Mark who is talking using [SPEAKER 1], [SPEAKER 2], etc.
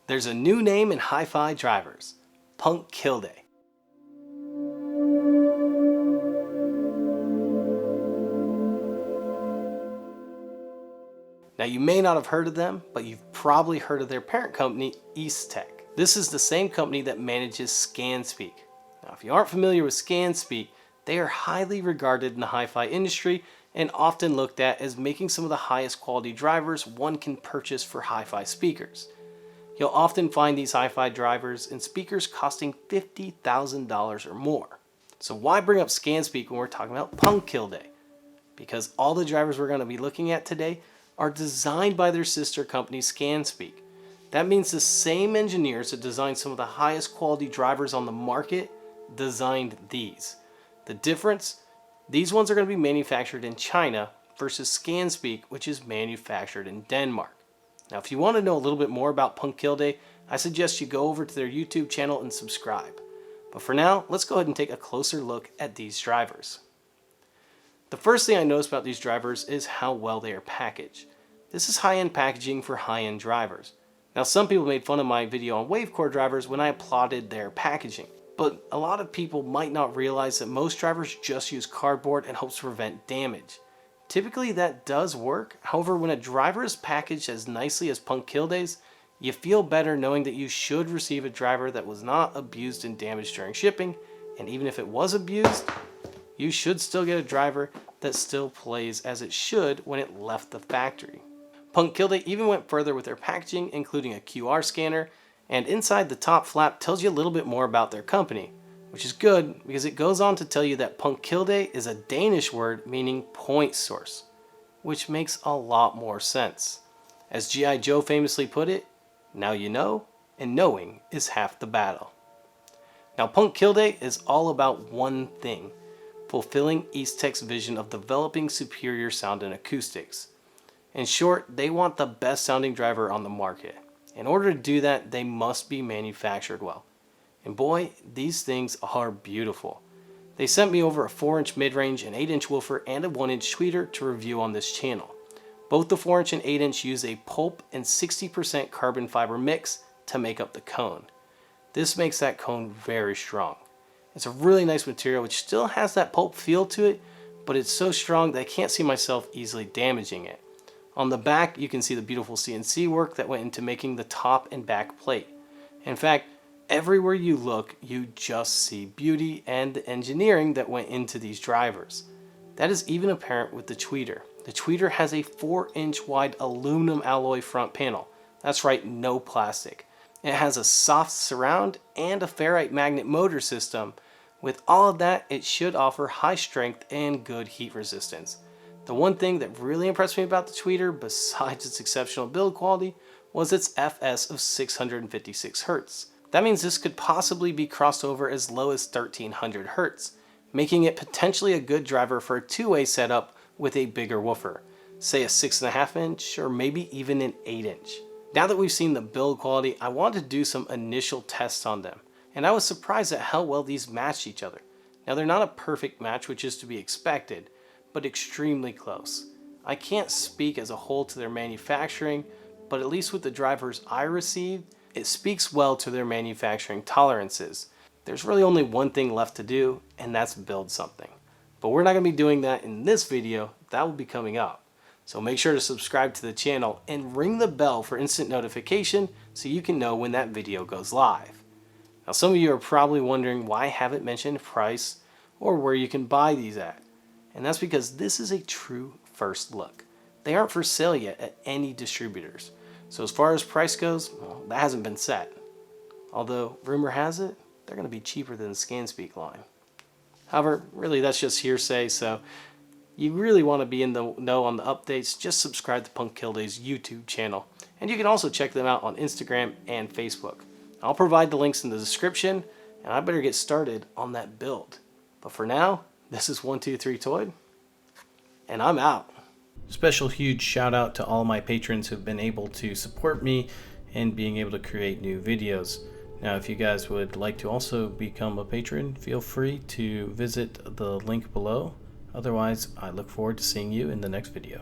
[SPEAKER 1] There's a new name in HiFi drivers, Punktkilde. Now you may not have heard of them, but you've probably heard of their parent company, EastTech. This is the same company that manages ScanSpeak. Now if you aren't familiar with ScanSpeak, they are highly regarded in the hi-fi industry and often looked at as making some of the highest quality drivers one can purchase for hi-fi speakers. You'll often find these hi-fi drivers in speakers costing $50,000 or more. So why bring up ScanSpeak when we're talking about Punktkilde? Because all the drivers we're going to be looking at today are designed by their sister company ScanSpeak. That means the same engineers that designed some of the highest quality drivers on the market designed these. The difference? These ones are going to be manufactured in China versus ScanSpeak, which is manufactured in Denmark. Now if you want to know a little bit more about Punktkilde, I suggest you go over to their YouTube channel and subscribe. But for now, let's go ahead and take a closer look at these drivers. The first thing I noticed about these drivers is how well they are packaged. This is high-end packaging for high-end drivers. Now some people made fun of my video on Wavecore drivers when I applauded their packaging, but a lot of people might not realize that most drivers just use cardboard and hopes to prevent damage. Typically that does work, however when a driver is packaged as nicely as Punktkilde's, you feel better knowing that you should receive a driver that was not abused and damaged during shipping, and even if it was abused, you should still get a driver that still plays as it should when it left the factory. Punktkilde even went further with their packaging, including a QR scanner, and inside the top flap tells you a little bit more about their company, which is good because it goes on to tell you that Punktkilde is a Danish word meaning point source, which makes a lot more sense. As G.I. Joe famously put it, now you know, and knowing is half the battle. Now Punktkilde is all about one thing: fulfilling EastTech's vision of developing superior sound and acoustics. In short, they want the best sounding driver on the market. In order to do that, they must be manufactured well. And boy, these things are beautiful. They sent me over a 4-inch mid-range, an 8-inch woofer, and a 1-inch tweeter to review on this channel. Both the 4-inch and 8-inch use a pulp and 60% carbon fiber mix to make up the cone. This makes that cone very strong. It's a really nice material which still has that pulp feel to it, but it's so strong that I can't see myself easily damaging it. On the back, you can see the beautiful CNC work that went into making the top and back plate. In fact, everywhere you look, you just see beauty and the engineering that went into these drivers. That is even apparent with the tweeter. The tweeter has a 4-inch wide aluminum alloy front panel. That's right, no plastic. It has a soft surround and a ferrite magnet motor system. With all of that, it should offer high strength and good heat resistance. The one thing that really impressed me about the tweeter, besides its exceptional build quality, was its FS of 656 Hz. That means this could possibly be crossed over as low as 1300 Hz, making it potentially a good driver for a two-way setup with a bigger woofer, say a 6.5 inch or maybe even an 8-inch. Now that we've seen the build quality, I wanted to do some initial tests on them, and I was surprised at how well these matched each other. Now they're not a perfect match, which is to be expected, but extremely close. I can't speak as a whole to their manufacturing, but at least with the drivers I received, it speaks well to their manufacturing tolerances. There's really only one thing left to do, and that's build something. But we're not going to be doing that in this video. That will be coming up. So make sure to subscribe to the channel and ring the bell for instant notification so you can know when that video goes live. Now some of you are probably wondering why I haven't mentioned price or where you can buy these at. And that's because this is a true first look. They aren't for sale yet at any distributors. So as far as price goes, well, that hasn't been set. Although rumor has it, they're going to be cheaper than the ScanSpeak line. However, really that's just hearsay, so you really want to be in the know on the updates, just subscribe to Punktkilde's YouTube channel. And you can also check them out on Instagram and Facebook. I'll provide the links in the description, and I better get started on that build. But for now, this is 123 Toyd, and I'm out. Special huge shout out to all my patrons who've been able to support me in being able to create new videos. Now if you guys would like to also become a patron, feel free to visit the link below. Otherwise, I look forward to seeing you in the next video.